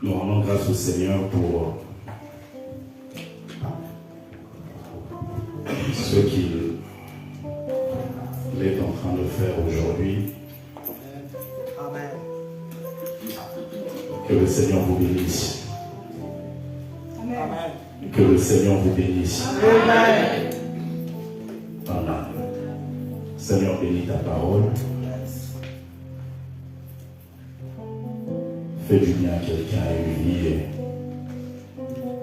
Nous rendons grâce au Seigneur pour ce qu'il est en train de faire aujourd'hui. Amen. Que le Seigneur vous bénisse. Amen. Que le Seigneur vous bénisse. Amen. Amen. Seigneur, bénis ta parole. Fais du bien à quelqu'un et une vie. Et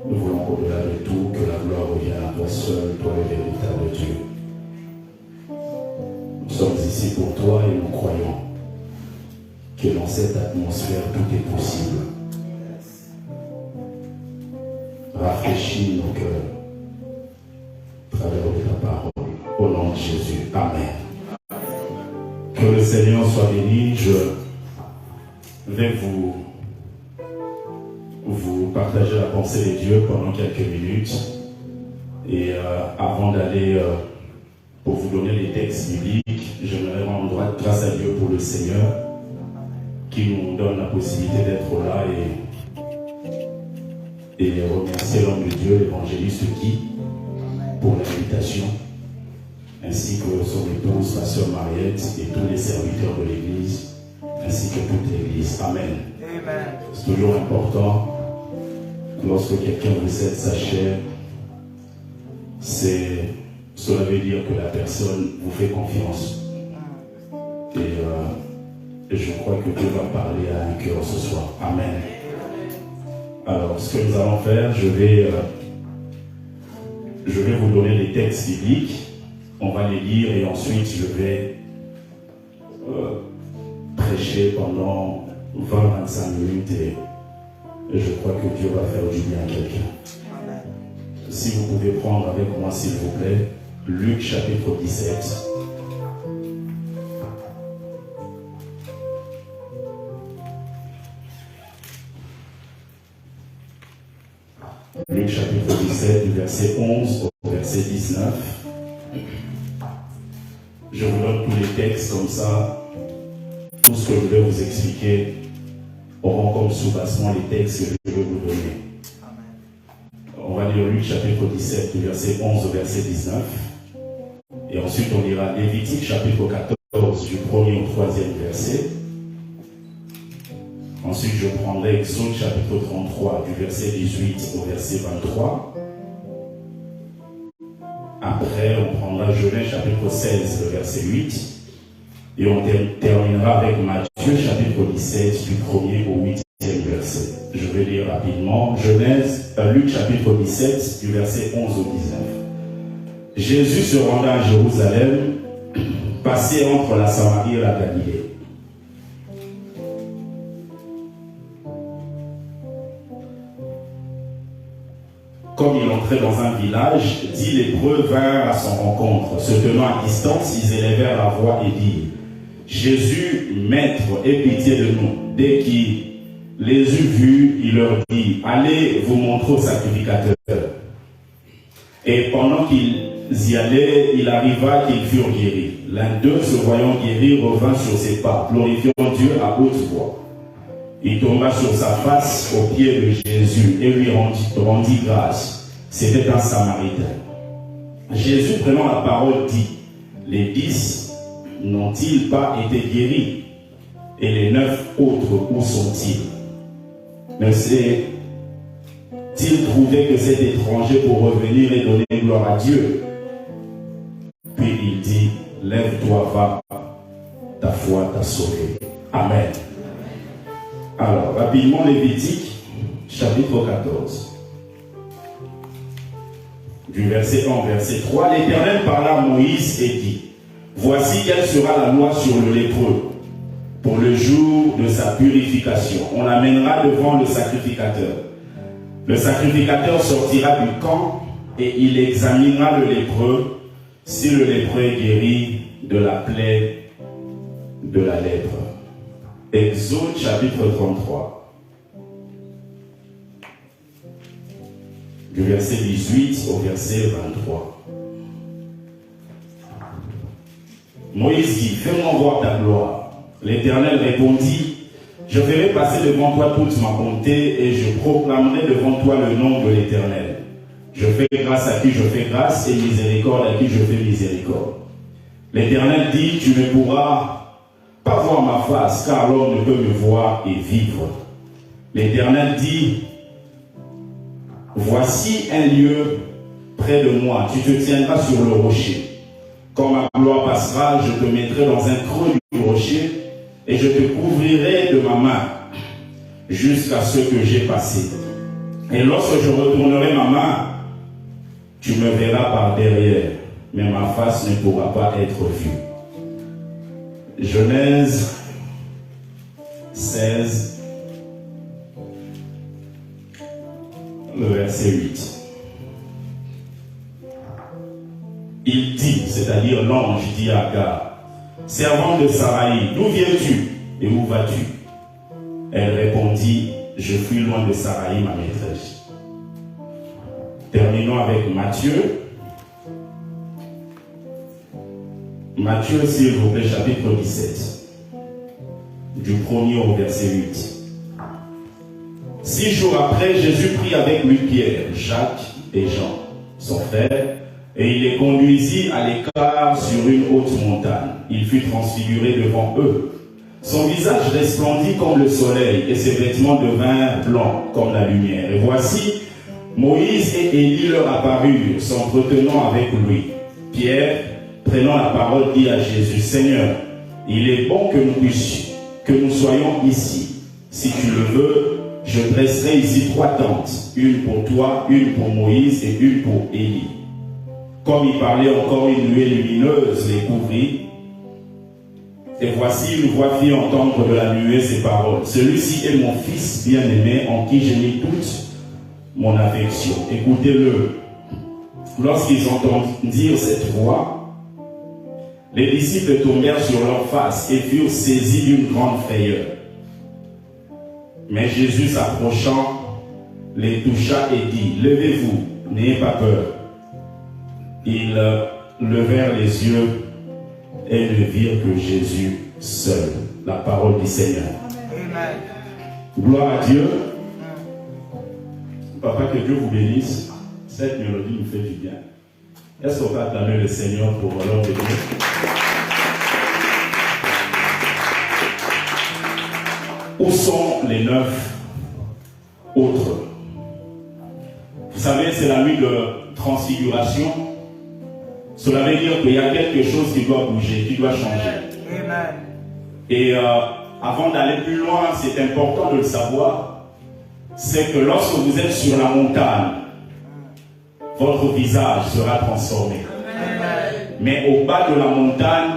nous voulons au-delà de tout que la gloire revienne à toi seul, toi le véritable Dieu. Nous sommes ici pour toi et nous croyons que dans cette atmosphère tout est possible. Rafraîchis nos cœurs à travers de ta parole. Au nom de Jésus. Amen. Que le Seigneur soit béni. Je vais vous partager la pensée de Dieu pendant quelques minutes. Et avant d'aller pour vous donner les textes bibliques, j'aimerais rendre grâce à Dieu pour le Seigneur qui nous donne la possibilité d'être là et remercier l'homme de Dieu, l'évangéliste Guy, pour l'invitation, ainsi que son épouse, ma sœur Mariette, et tous les serviteurs de l'Église, ainsi que toute l'Église. Amen. Amen. C'est toujours important, lorsque quelqu'un vous cède sa chair, cela veut dire que la personne vous fait confiance. Et je crois que Dieu va parler à un cœur ce soir. Amen. Alors, ce que nous allons faire, je vais vous donner les textes bibliques. On va les lire et ensuite je vais prêcher pendant 20-25 minutes et je crois que Dieu va faire du bien à quelqu'un. Si vous pouvez prendre avec moi, s'il vous plaît, Luc chapitre 17. Luc chapitre 17, du verset 11 au verset 19. Je vous donne tous les textes comme ça. Tout ce que je vais vous expliquer auront comme sous-bassement les textes que je vais vous donner. On va lire Luc chapitre 17, du verset 11 au verset 19. Et ensuite on lira Lévitique chapitre 14, du 1er au 3e verset. Ensuite, je prendrai Exode chapitre 33, du verset 18 au verset 23. Après, on prendra Genèse chapitre 16, le verset 8. Et on terminera avec Matthieu chapitre 17, du 1er au 8e verset. Je vais lire rapidement. Luc chapitre 17, du verset 11 au 19. Jésus se rendant à Jérusalem, passait entre la Samarie et la Galilée. Comme il entrait dans un village, 10 lépreux vinrent à son rencontre. Se tenant à distance, ils élevèrent la voix et dirent: Jésus, Maître, aie pitié de nous. Dès qu'il les eut vus, il leur dit: Allez vous montrer au sacrificateur. Et pendant qu'ils y allaient, il arriva qu'ils furent guéris. L'un d'eux, se voyant guéri, revint sur ses pas, glorifiant Dieu à haute voix. Il tomba sur sa face aux pieds de Jésus et lui rendit grâce. C'était un Samaritain. Jésus, prenant la parole, dit: Les 10 n'ont-ils pas été guéris? Et les 9 autres, où sont-ils? Ne s'est-il trouvé que cet étranger pour revenir et donner gloire à Dieu? Puis il dit: Lève-toi, va, ta foi t'a sauvé. Amen. Alors, rapidement, Lévitique, chapitre 14. Du verset 1 au verset 3, l'Éternel parla à Moïse et dit: Voici quelle sera la loi sur le lépreux pour le jour de sa purification. On l'amènera devant le sacrificateur. Le sacrificateur sortira du camp et il examinera le lépreux. Si le lépreux est guéri de la plaie de la lèpre. Exode chapitre 33. Du verset 18 au verset 23. Moïse dit: Fais-moi voir ta gloire. L'Éternel répondit: Je ferai passer devant toi toute ma bonté et je proclamerai devant toi le nom de l'Éternel. Je fais grâce à qui je fais grâce et miséricorde à qui je fais miséricorde. L'Éternel dit, tu ne pourras pas voir ma face, car l'homme ne peut me voir et vivre. L'Éternel dit, voici un lieu près de moi, tu te tiendras sur le rocher. Quand ma gloire passera, je te mettrai dans un creux du rocher et je te couvrirai de ma main jusqu'à ce que j'ai passé. Et lorsque je retournerai ma main, tu me verras par derrière, mais ma face ne pourra pas être vue. Genèse 16, le verset 8. Il dit, c'est-à-dire l'ange dit à Agar, servante de Saraï, d'où viens-tu et où vas-tu? Elle répondit, je fuis loin de Saraï, ma maîtresse. Terminons avec Matthieu. Matthieu, s'il vous plaît, chapitre 17, du 1er au verset 8. 6 jours après, Jésus prit avec lui Pierre, Jacques et Jean, son frère, et il les conduisit à l'écart sur une haute montagne. Il fut transfiguré devant eux. Son visage resplendit comme le soleil, et ses vêtements devinrent blancs comme la lumière. Et voici, Moïse et Élie leur apparurent, s'entretenant avec lui. Pierre, prenant la parole, dit à Jésus, Seigneur, il est bon que nous soyons ici. Si tu le veux, je dresserai ici 3 tentes, une pour toi, une pour Moïse et une pour Élie. Comme il parlait encore, une nuée lumineuse les couvrit. Et voici, une voix fit entendre de la nuée ces paroles. Celui-ci est mon fils bien-aimé, en qui j'ai mis toute mon affection. Écoutez-le. Lorsqu'ils entendirent cette voix, les disciples tombèrent sur leur face et furent saisis d'une grande frayeur. Mais Jésus s'approchant, les toucha et dit, levez-vous, n'ayez pas peur. Ils levèrent les yeux et ne virent que Jésus seul. La parole du Seigneur. Amen. Gloire à Dieu. Papa, que Dieu vous bénisse. Cette mélodie nous fait du bien. Est-ce qu'on peut acclamer le Seigneur pour l'heure de Dieu? Où sont les 9 autres? Vous savez, c'est la nuit de transfiguration. Cela veut dire qu'il y a quelque chose qui doit bouger, qui doit changer. Amen. Et avant d'aller plus loin, c'est important de le savoir, c'est que lorsque vous êtes sur la montagne, votre visage sera transformé. Amen. Mais au bas de la montagne,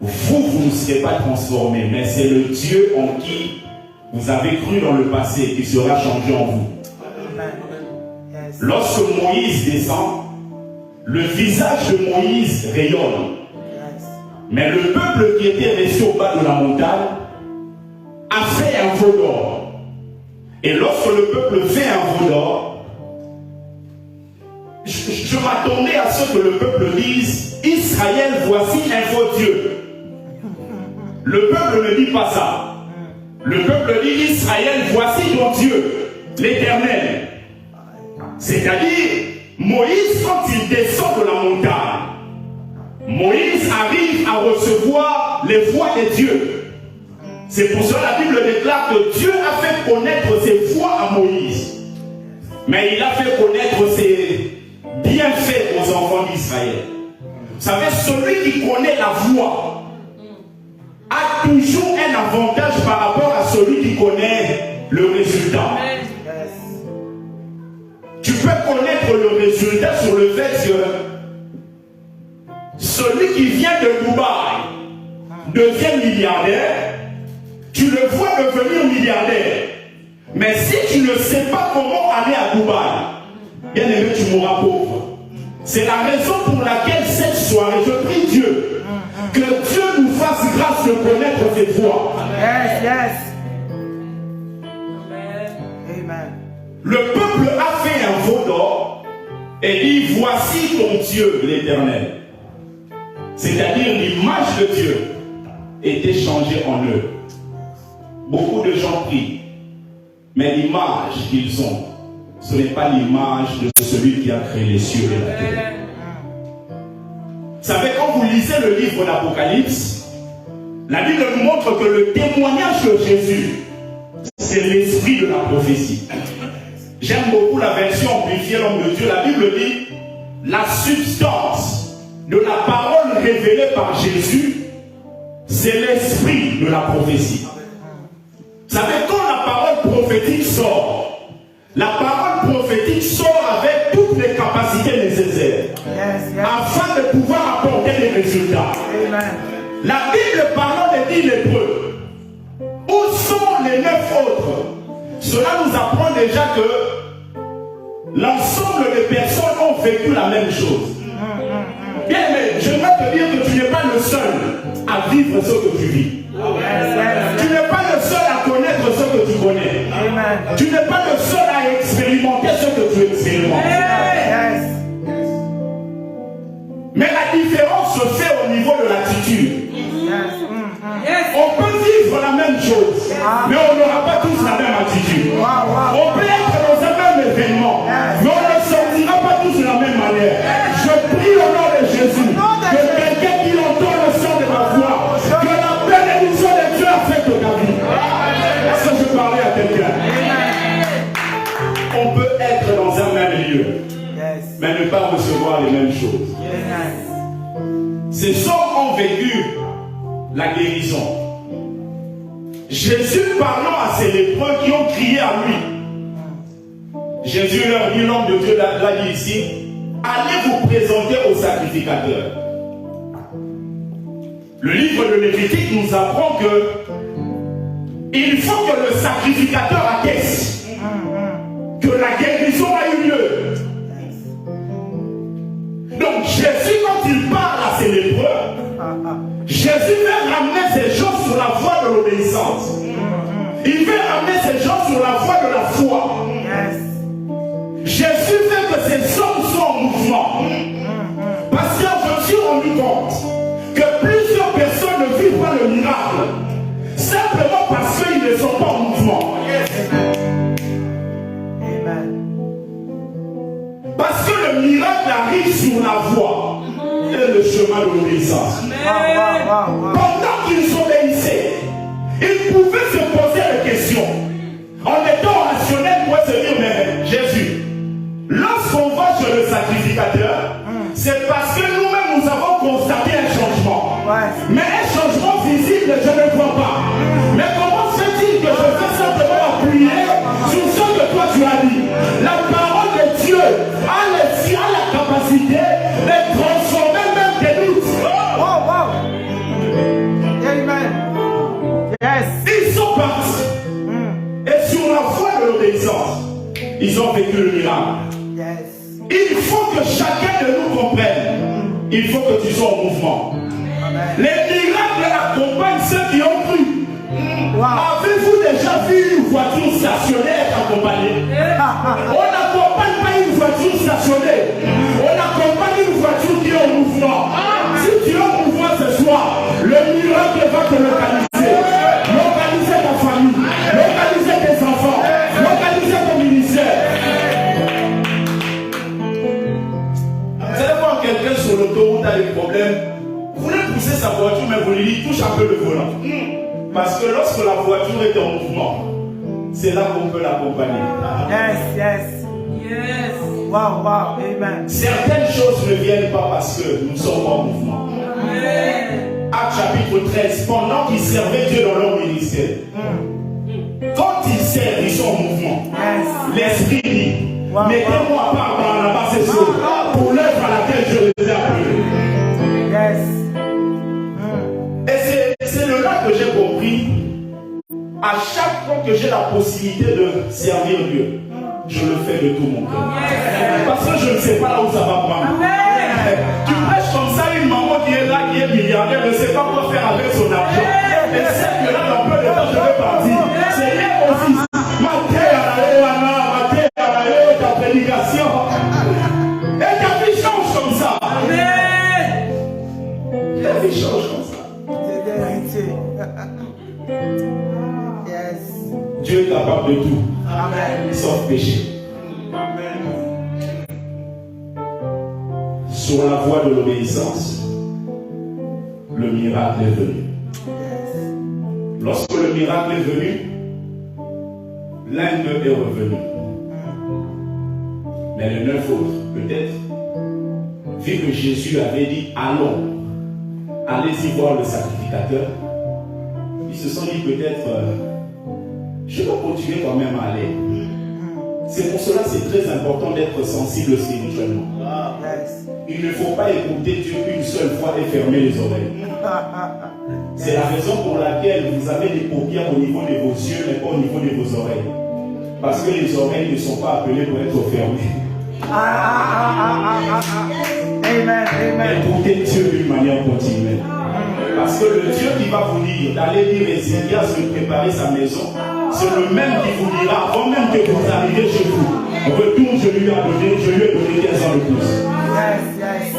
vous ne serez pas transformé, mais c'est le Dieu en qui vous avez cru dans le passé qui sera changé en vous. Amen. Yes. Lorsque Moïse descend, le visage de Moïse rayonne. Yes. Mais le peuple qui était resté au bas de la montagne a fait un veau d'or. Et lorsque le peuple fait un veau d'or, je m'attendais à ce que le peuple dise, Israël, voici un faux Dieu. Le peuple ne dit pas ça. Le peuple dit, Israël, voici ton Dieu, l'Éternel. C'est-à-dire, Moïse, quand il descend de la montagne, Moïse arrive à recevoir les voix de Dieu. C'est pour cela que la Bible déclare que Dieu a fait connaître ses voix à Moïse. Mais il a fait connaître ses bienfaits aux enfants d'Israël. Vous savez, celui qui connaît la voix a toujours un avantage par rapport à celui qui connaît le résultat. Tu peux connaître le résultat sur le fait que celui qui vient de Dubaï devient milliardaire, tu le vois devenir milliardaire. Mais si tu ne sais pas comment aller à Dubaï, bien aimé, tu mourras pauvre. C'est la raison pour laquelle cette soirée, je prie Dieu, que Dieu nous fasse grâce de connaître ses voies. Yes, yes. Amen. Le peuple a fait un veau d'or et dit, voici ton Dieu, l'Éternel. C'est-à-dire l'image de Dieu était changée en eux. Beaucoup de gens prient, mais l'image qu'ils ont, ce n'est pas l'image de celui qui a créé les cieux et la terre. Vous savez, quand vous lisez le livre d'Apocalypse, la Bible nous montre que le témoignage de Jésus, c'est l'esprit de la prophétie. J'aime beaucoup la version amplifiée l'homme de Dieu. La Bible dit la substance de la parole révélée par Jésus, c'est l'esprit de la prophétie. Vous savez, quand la parole prophétique sort, la parole prophétique sort avec toutes les capacités nécessaires afin de pouvoir apporter des résultats. Amen. La Bible parlant des 10 lépreux, où sont les 9 autres? Cela nous apprend déjà que l'ensemble des personnes ont vécu la même chose. Bien aimé, j'aimerais te dire que tu n'es pas le seul à vivre ce que tu vis. Tu n'es pas le seul à connaître ce que tu connais. Tu n'es pas le seul à expérimenter ce que tu expérimentes. Mais la différence se fait au niveau de l'attitude. On peut vivre la même chose, mais on n'aura pas tous la même attitude. On peut être dans un même événement, mais on ne sortira pas tous de la même manière. Je prie au nom de Jésus que quelqu'un qui entend le son de ma voix, que la bénédiction de Dieu affecte ta vie. Est-ce que je parlais à quelqu'un? On peut être dans un même lieu, mais ne pas recevoir les mêmes choses. Ces hommes ont vécu la guérison. Jésus parlant à ces lépreux qui ont crié à lui, Jésus leur dit, l'homme de Dieu l'a dit ici, allez vous présenter au sacrificateur. Le livre de Lévitique nous apprend que il faut que le sacrificateur atteste que la guérison a eu lieu. Donc Jésus, quand il parle à ces lépreux, Jésus veut ramener ces gens sur la voie de l'obéissance. Il veut ramener ces gens sur la voie de la foi. Jésus veut que ces hommes soient en mouvement. Parce que je me suis rendu compte que plusieurs personnes ne vivent pas le miracle simplement parce qu'ils ne sont pas en mouvement. Parce que le miracle arrive sur la voie et le chemin de l'obéissance. Pendant qu'ils obéissaient, ils pouvaient se poser des questions. En étant rationnels, ils pouvaient se dire, mais Jésus, lorsqu'on va chez le sacrificateur, c'est parce que nous-mêmes nous avons constaté un changement. Mais un changement visible, je ne vois pas. Mais comment se fait-il que je fais simplement appuyer sur ce que toi tu as dit? La parole de Dieu a la capacité de transformer même des doutes. Ils sont partis. Et sur la voie de l'obéissance, ils ont vécu le miracle. Il faut que chacun de nous comprenne. Il faut que tu sois en mouvement. Les miracles accompagnent ceux qui ont cru. Avez-vous déjà vu une voiture stationnée accompagnée? On n'accompagne pas une voiture stationnée. On accompagne une voiture qui est en mouvement. Si tu es en mouvement ce soir, le miracle va te localiser. Localiser ta famille. Localiser tes enfants. Localiser ton ministère. Vous allez voir quelqu'un sur l'autoroute a des problèmes. Vous voulez pousser sa voiture, mais vous lui dites touche un peu le volant. Parce que lorsque la voiture est en mouvement, c'est là qu'on peut l'accompagner. Wow, amen. Certaines choses ne viennent pas parce que nous sommes en mouvement. Actes chapitre 13, pendant qu'ils servaient Dieu dans leur ministère, quand ils servent, ils sont en mouvement. L'Esprit dit, mettez-moi part dans la base des choses pour l'œuvre à laquelle je les ai appelés. Et c'est de là que j'ai compris, à chaque fois que j'ai la possibilité de servir Dieu, je le fais de tout mon cœur. Parce que je ne sais pas là où ça va prendre. Tu prêches comme ça une maman qui est là, qui est milliardaire, ne sait pas quoi faire avec son argent. Et c'est que là, dans peu de temps, je vais partir. C'est rien mon fils. Ma terre, ta prédication. Et ta vie change comme ça. Ta vie change comme ça. Dieu est capable de tout, Amen. sauf péché. Amen. Sur la voie de l'obéissance, le miracle est venu. Lorsque le miracle est venu, l'un d'eux est revenu. Mais les 9 autres, peut-être, vu que Jésus avait dit allons, allez-y voir le sacrificateur, ils se sont dit peut-être je vais continuer quand même à aller. C'est pour cela que c'est très important d'être sensible spirituellement. Il ne faut pas écouter Dieu une seule fois et fermer les oreilles. C'est la raison pour laquelle vous avez des paupières au niveau de vos yeux, mais pas au niveau de vos oreilles. Parce que les oreilles ne sont pas appelées pour être fermées. Amen. Amen. Écoutez Dieu d'une manière continuelle. Parce que le Dieu qui va vous dire d'aller dire Ézéchias de préparer sa maison, c'est le même qui vous dira, avant même que vous arriviez chez vous, retourne, je lui ai donné 15 ans de plus. Yes.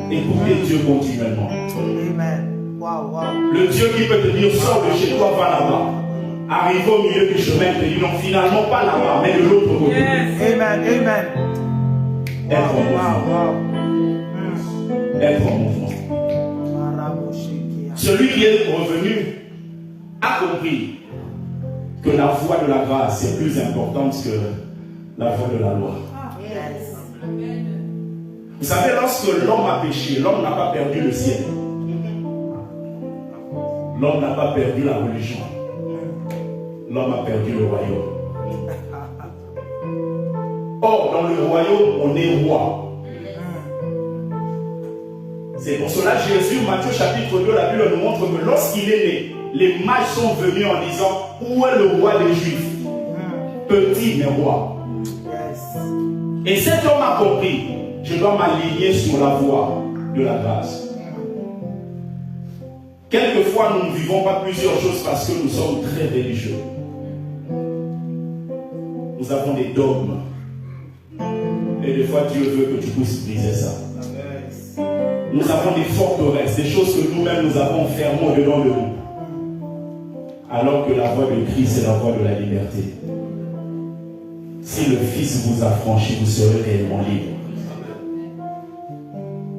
Écoutez Dieu continuellement. Amen. Wow. Le Dieu qui peut te dire, sors de chez toi, va là-bas. Arrive au milieu du chemin, te dit non, finalement pas là-bas, mais de l'autre côté. Yes. Amen. Être en mouvement. Être en mouvement. Celui qui est revenu a compris que la voie de la grâce est plus importante que la voie de la loi. Vous savez, lorsque l'homme a péché, l'homme n'a pas perdu le ciel. L'homme n'a pas perdu la religion. L'homme a perdu le royaume. Or, dans le royaume, on est roi. C'est pour cela que Jésus, Matthieu chapitre 2, la Bible nous montre que lorsqu'il est né, les mages sont venus en disant, où est le roi des Juifs? Petit mais roi. Et cet homme a compris, je dois m'aligner sur la voie de la grâce. Quelquefois, nous ne vivons pas plusieurs choses parce que nous sommes très religieux. Nous avons des dogmes. Et des fois, Dieu veut que tu puisses briser ça. Nous avons des forteresses, des choses que nous-mêmes nous avons fermées au-dedans de nous. Alors que la voie de Christ est la voie de la liberté. Si le Fils vous a franchi, vous serez réellement libre.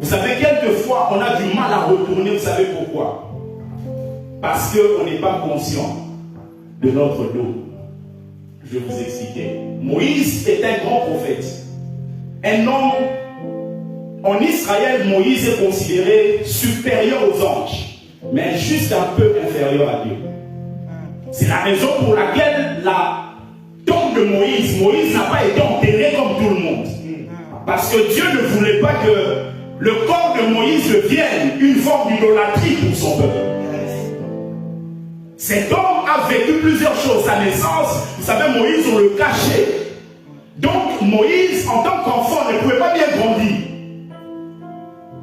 Vous savez, quelquefois, on a du mal à retourner. Vous savez pourquoi? Parce qu'on n'est pas conscient de notre dos. Je vais vous expliquer. Moïse est un grand prophète. Un homme, en Israël, Moïse est considéré supérieur aux anges, mais juste un peu inférieur à Dieu. C'est la raison pour laquelle la tombe de Moïse n'a pas été enterrée comme tout le monde. Parce que Dieu ne voulait pas que le corps de Moïse devienne une forme d'idolâtrie pour son peuple. Cet homme a vécu plusieurs choses. Sa naissance, vous savez, Moïse, on le cachait. Donc, Moïse, en tant qu'enfant, ne pouvait pas bien grandir.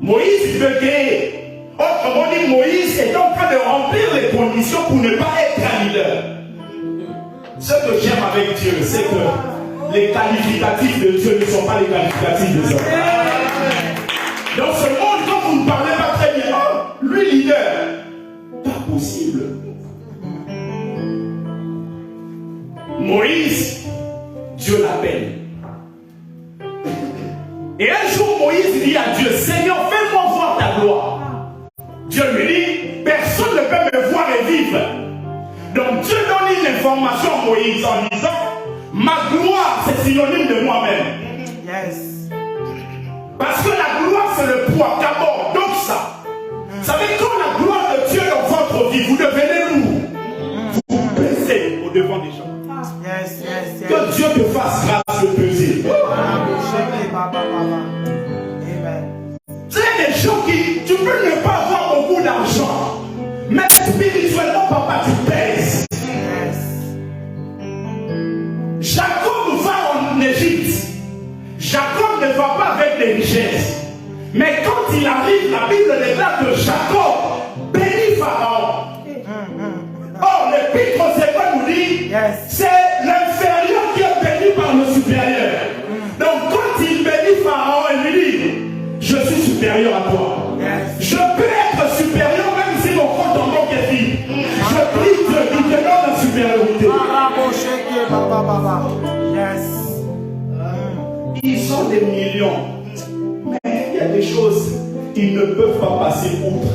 Moïse bégayait. Autrement dit, Moïse est en train de remplir les conditions pour ne pas être un leader. Ce que j'aime avec Dieu, c'est que les qualificatifs de Dieu ne sont pas les qualificatifs des hommes. Dans ce monde, quand vous ne parlez pas très bien, oh, lui leader, pas possible. Moïse, Dieu l'appelle. Et un jour, Moïse dit à Dieu, Seigneur, fais-moi voir ta gloire. Dieu lui dit, personne ne peut me voir et vivre. Donc Dieu donne une information à Moïse en disant, ma gloire, c'est synonyme de moi-même. Yes. Parce que la gloire, c'est le poids d'abord. Donc ça. Vous savez, quand la gloire de Dieu est dans votre vie, vous devenez lourd. Vous pesez au devant des gens. Yes. Que Dieu te fasse grâce de peser. Amen. C'est des gens qui, tu peux ne pas avoir beaucoup d'argent, mais spirituellement, papa, tu pèses. Yes. Jacob va en Égypte. Jacob ne va pas avec des richesses. Mais quand il arrive, la Bible déclare que Jacob bénit Pharaon. Or, l'épître sécole nous dit, c'est l'inférieur qui est béni par le supérieur. Donc, quand il bénit Pharaon, il lui dit, je suis supérieur à toi. Je peux être supérieur même si mon compte en banque est vide. Je prie Dieu qui te donne la supériorité. autorité. Yes. Ils ont des millions. Mais il y a des choses, ils ne peuvent pas passer outre.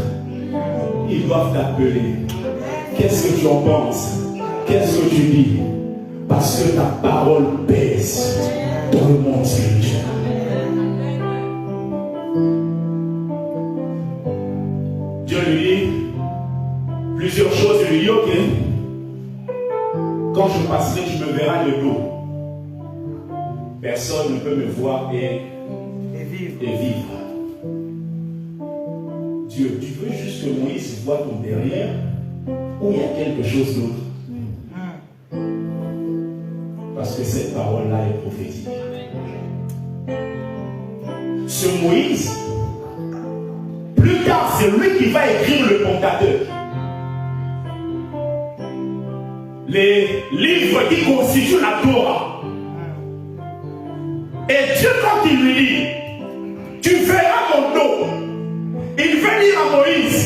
Ils doivent t'appeler. Qu'est-ce que tu en penses? Qu'est-ce que tu dis? Parce que ta parole pèse dans le monde spirituel. Dieu lui dit plusieurs choses. Il lui dit, ok, quand je passerai, tu me verras de dos. Personne ne peut me voir et vivre. Dieu, tu veux juste que Moïse voit ton derrière ou il y a quelque chose d'autre? Parce que cette parole-là est prophétique. Ce Moïse, plus tard, c'est lui qui va écrire le Pentateuque. Les livres qui constituent la Torah. Et Dieu, quand il lui dit, tu verras mon dos, il veut dire à Moïse,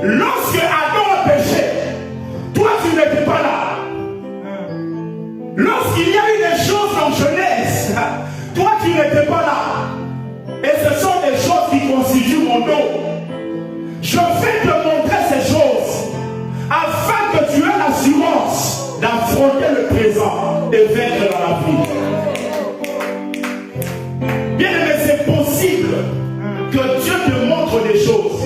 lorsque Adam a péché, toi tu n'étais pas là. Lorsqu'il y a eu des choses en Genèse, toi tu n'étais pas là. Et ce sont des choses qui constituent mon dos. Je vais te montrer ces choses afin que tu aies l'assurance d'affronter le présent et vaincre dans la vie. Bien aimé, c'est possible que Dieu te montre des choses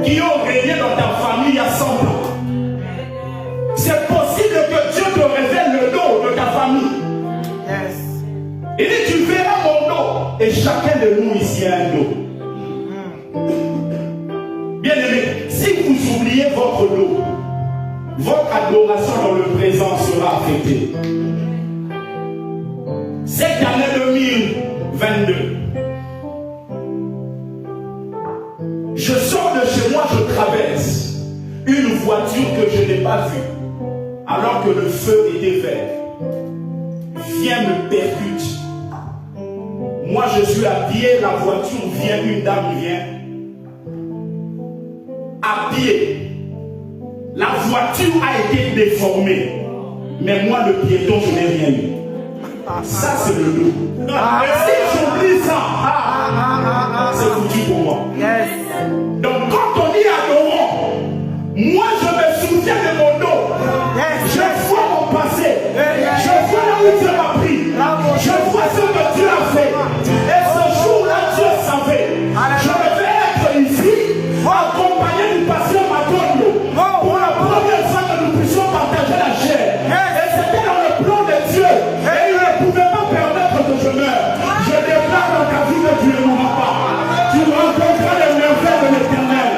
qui ont régné dans ta famille il y a 100 ans. C'est possible que Dieu te révèle le dos de ta famille. Yes. Il dit, tu verras mon dos. Et chacun de nous ici a un dos. Bien aimé, si vous oubliez votre dos, votre adoration dans le présent sera affectée. Cette année 2022, je sors de chez moi, je traverse une voiture que je n'ai pas vue, alors que le feu était vert, vient me percute. Moi je suis à pied, la voiture vient, une dame vient. À pied. La voiture a été déformée. Mais moi le piéton, je n'ai rien eu. Ça c'est le dos. Si j'oublie ça, c'est foutu pour moi. Yes. Donc quand on dit adorant, moi je me souviens de mon dos. Yes. Je vois mon passé. Je vois là où Dieu m'a pris. Je vois ce que Dieu a fait. Et ce jour-là, Dieu savait. Je devais être ici, accompagné du pasteur Macondo, pour la première fois que nous puissions partager la chair. Et c'était dans le plan de Dieu. Et il ne pouvait pas permettre que je meure. Je déclare dans ta vie que tu ne mourras pas. Tu rencontreras les merveilles de l'Éternel.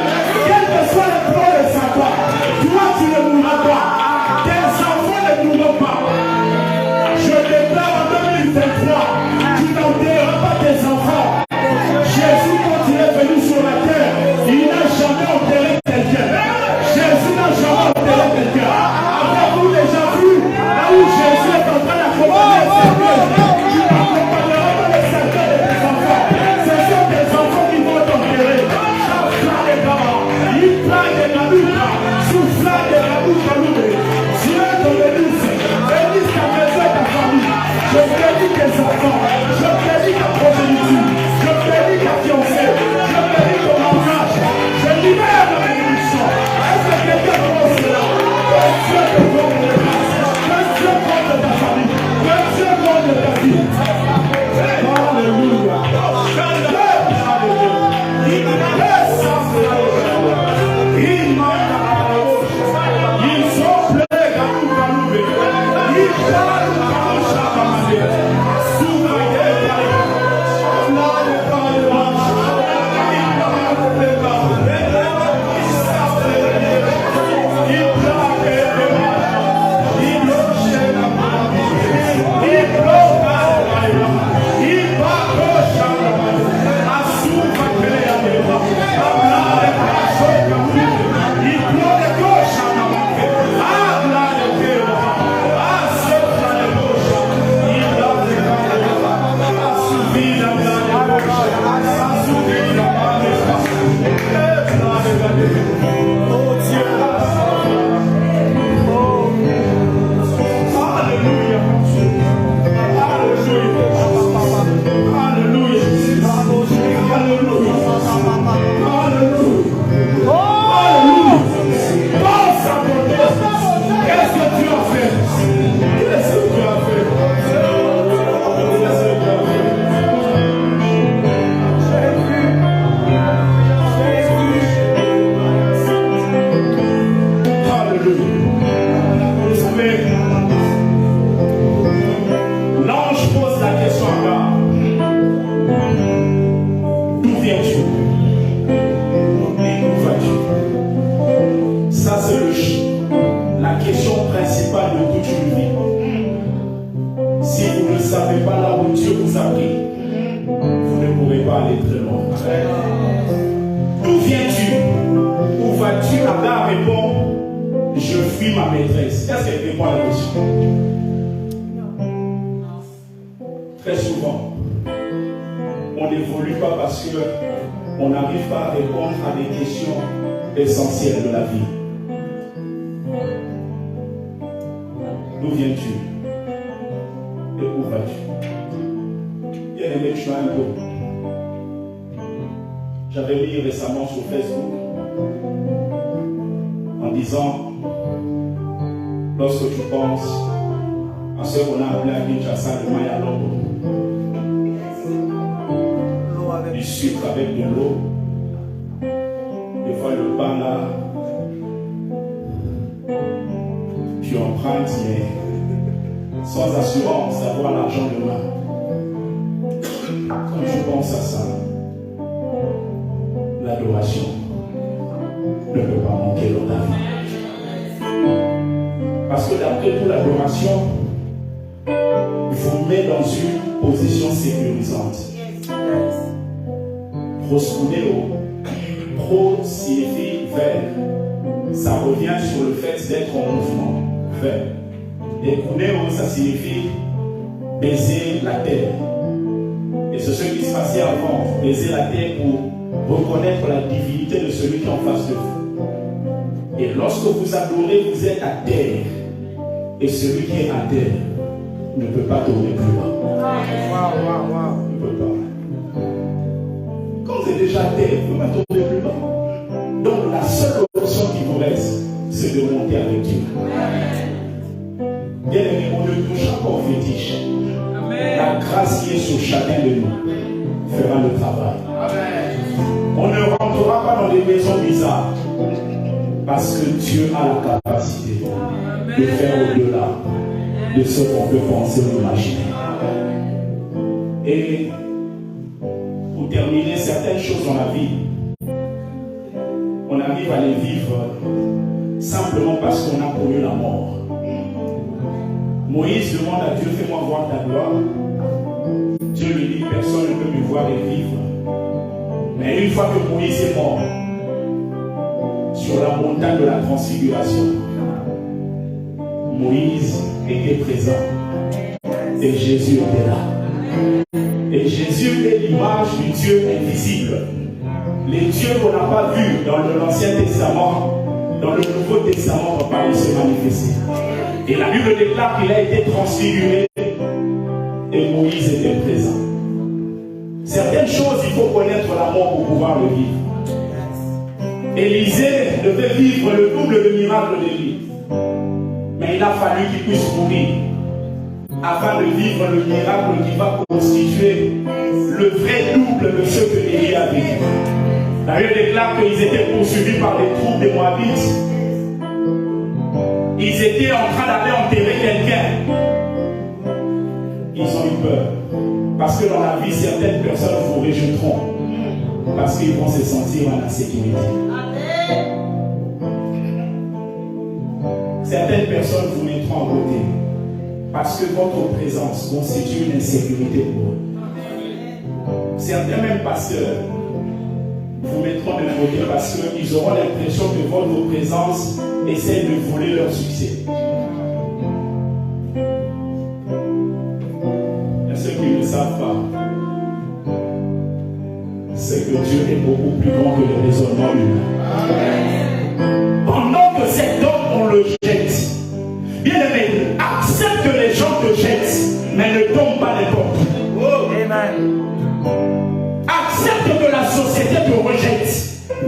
savez pas là où Dieu vous a pris, vous ne pourrez pas aller très loin. D'où viens-tu? Où vas-tu? Agar répond, je fuis ma maîtresse. Qu'est-ce qu'elle répond à la question? Très souvent, on n'évolue pas parce qu'on n'arrive pas à répondre à des questions essentielles de la vie. D'où viens-tu? Et où vas-tu? Bien aimé, tu as un peu. J'avais mis récemment sur Facebook en disant, lorsque tu penses à ce qu'on a appelé à Kinshasa le Mayalongo, du sucre avec de l'eau, des fois le pain là, tu empruntes, mais sans assurance d'avoir l'argent demain. Quand je pense à ça, l'adoration ne peut pas manquer dans ta vie. Parce que d'après tout, l'adoration vous met dans une position sécurisante. Proskuneo, pro signifie vers. Ça revient sur le fait d'être en mouvement, vers. Et kuneo, ça signifie baiser la terre. Et c'est ce qui se passait avant, baiser la terre pour reconnaître la divinité de celui qui est en face de vous. Et lorsque vous adorez, vous êtes à terre. Et celui qui est à terre ne peut pas tourner plus bas. Ne peut pas. Quand vous êtes déjà à terre, vous ne pouvez pas tourner plus bas. Donc la seule option qui vous reste, c'est de monter avec Dieu. Bien aimé, on ne touchera pas au fétiche. La grâce qui est sur chacun de nous fera le travail. On ne rentrera pas dans des maisons bizarres parce que Dieu a la capacité de faire au-delà de ce qu'on peut penser ou imaginer. Et pour terminer, certaines choses dans la vie, on arrive à les vivre simplement parce qu'on a connu la mort. Moïse demande à Dieu, fais-moi voir ta gloire. Dieu lui dit, personne ne peut me voir et vivre. Mais une fois que Moïse est mort, sur la montagne de la transfiguration, Moïse était présent et Jésus était là. Et Jésus est l'image du Dieu invisible. Les dieux qu'on n'a pas vus dans l'Ancien Testament, dans le Nouveau Testament, vont pas se manifester. Et la Bible déclare qu'il a été transfiguré et Moïse était présent. Certaines choses, il faut connaître la mort pour pouvoir le vivre. Élisée devait vivre le double de miracle de lui. Mais il a fallu qu'il puisse mourir afin de vivre le miracle qui va constituer le vrai double de ce que Élie a vécu. La Bible déclare qu'ils étaient poursuivis par les troupes des Moabites. Ils étaient en train d'aller enterrer quelqu'un. Ils ont eu peur. Parce que dans la vie, certaines personnes vous rejetteront. Parce qu'ils vont se sentir en insécurité. Certaines personnes vous mettront à côté. Parce que votre présence constitue une insécurité pour eux. Certains même pasteurs vous mettront de côté parce qu'ils auront l'impression que votre présence essaie de voler leur succès. Et ceux qui ne savent pas, c'est que Dieu est beaucoup plus grand que le raisonnement humain. Pendant que cet homme, on le jette, bien aimé, accepte que les gens te jettent, mais ne tombe pas n'importe où. Amen. Accepte que la société te rejette,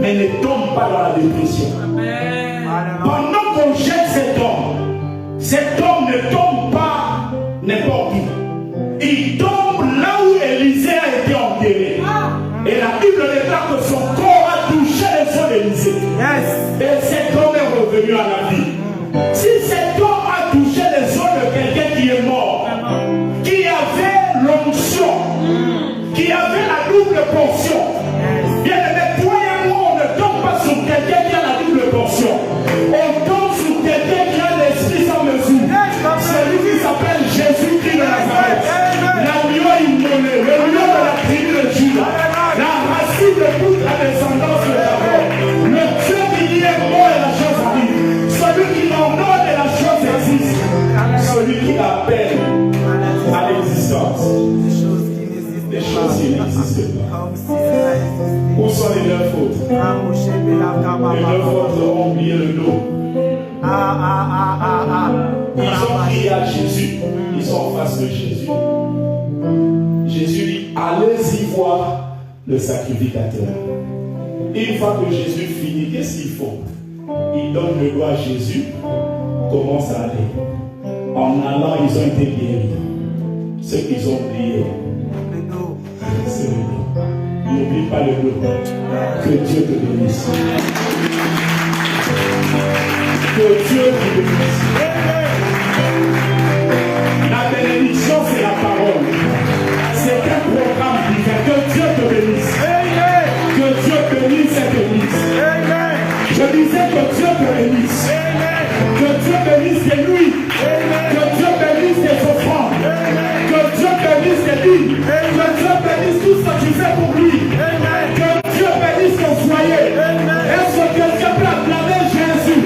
mais ne tombe pas dans la dépression. Amen. Pendant qu'on jette cet homme ne tombe pas n'importe où. Il tombe là où Élisée a été enterré. Et la Bible déclare que son corps a touché les os d'Élisée. Yes. Et cet homme est revenu à la vie. Si cet homme a touché les os de quelqu'un qui est mort, qui avait l'onction, qui avait la double portion, bien aimé, toi et moi, on ne tombe pas sur quelqu'un qui a la double portion. On tombe sur quelqu'un qui a les qu'il appelle à l'existence. Des choses qui n'existent pas. Où sont les 9 autres? Les 9 autres ont oublié le dos. Ils ont crié à Jésus. Ils sont en face de Jésus. Jésus dit, allez-y voir le sacrificateur. Une fois que Jésus finit, qu'est-ce qu'ils font? Ils donnent le doigt à Jésus, commencent à aller. En allant, ils ont été guéris. Ce qu'ils ont oublié, c'est le dos. N'oublie pas le dos. Que Dieu te bénisse. Que Dieu te bénisse. La bénédiction, c'est la parole. C'est un programme divin. Que Dieu te bénisse. Que Dieu bénisse cette église. Je disais que Dieu te bénisse. Que Dieu bénisse tes nuits. Que Dieu bénisse tes offrandes. Que Dieu bénisse tes vies. Que Dieu bénisse tout ce que tu fais pour lui. Que Dieu bénisse ton foyer. Est-ce que quelqu'un peut acclamer Jésus?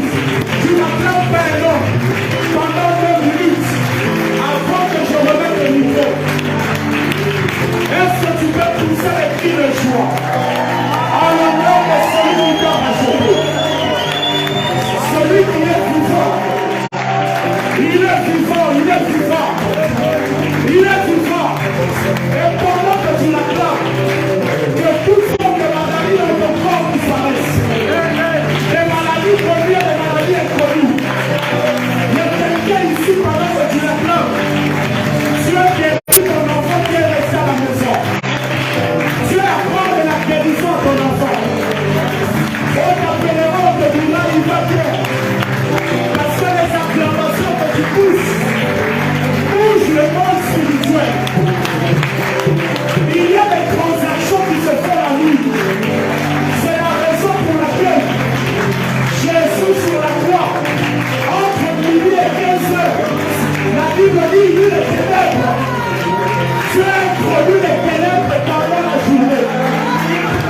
Tu n'acclames pas un homme pendant 2 minutes avant que je remette le micro. Est-ce que tu peux pousser les cris de joie en le nom de celui qui t'a racheté? Celui qui est vivant. Il est vivant, il est vivant. Il est vivant. Et pendant que tu l'acclames, que toute forme de maladie dans ton corps disparaisse. Les maladies connues et les maladies inconnues. Il y a quelqu'un ici pendant que tu l'acclames. Tu as guéri ton enfant qui est resté à la maison. Tu apprends la guérison à ton enfant. On t'appellera, on te dira, il va bien. Parce que les acclamations que tu pousses bougent le monde spirituel. Il y a des transactions qui se font la nuit. C'est la raison pour laquelle Jésus sur la croix, entre midi et 15 heures, la Bible dit, il y a les ténèbres. Tu as introduit les ténèbres pendant la journée.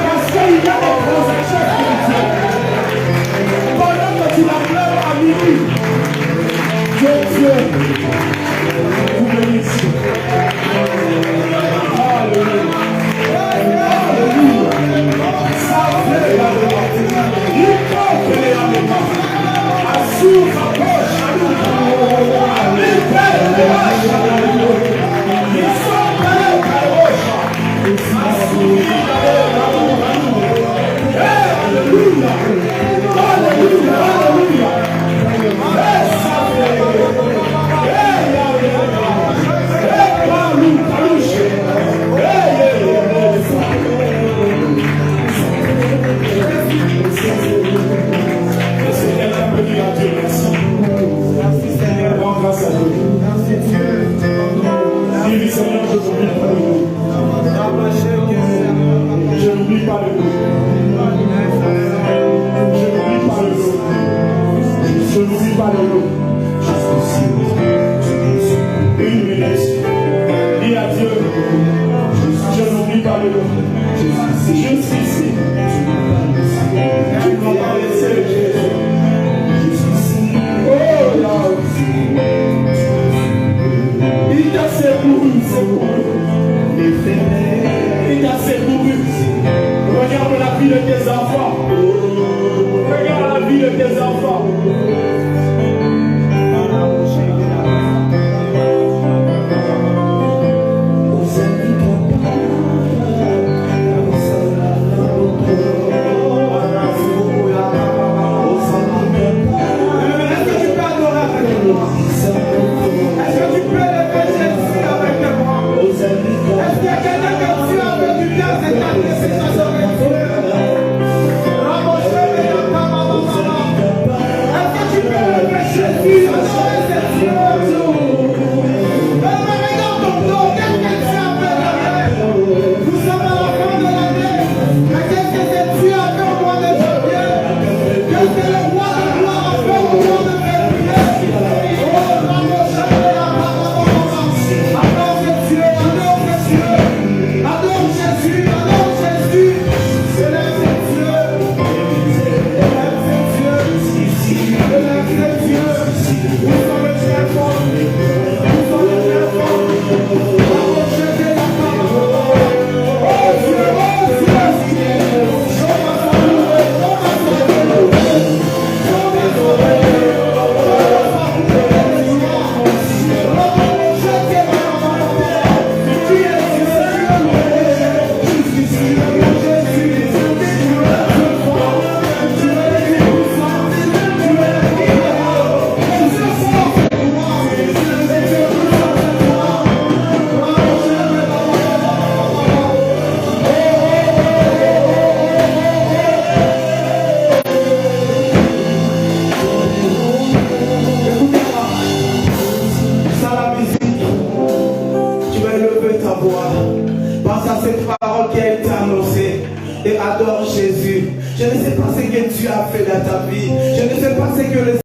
Parce qu'il y a des transactions spirituelles. Pendant que tu l'acclames à midi, que Dieu vous bénisse. Alléluia. Alléluia. Ça fait la loi. Il porte les amants. Assure sa poche à nous. Libère les vaches à nous. Ils sont prêts à la roche. Assure la roche à nous. Alléluia. Alléluia. Alléluia. Je n'oublie pas le dos. Je n'oublie pas le lot. Une minute. Dis à Dieu. Je n'oublie pas le lot. Jusqu'ici. Tu ne m'as pas laissé le Jésus. Oh là. Il t'a secouru. Il t'a secouru. Regarde la vie de tes enfants. Regarde la vie de tes enfants. et adore Jésus. Je ne sais pas ce que tu as fait dans ta vie. Je ne sais pas ce que le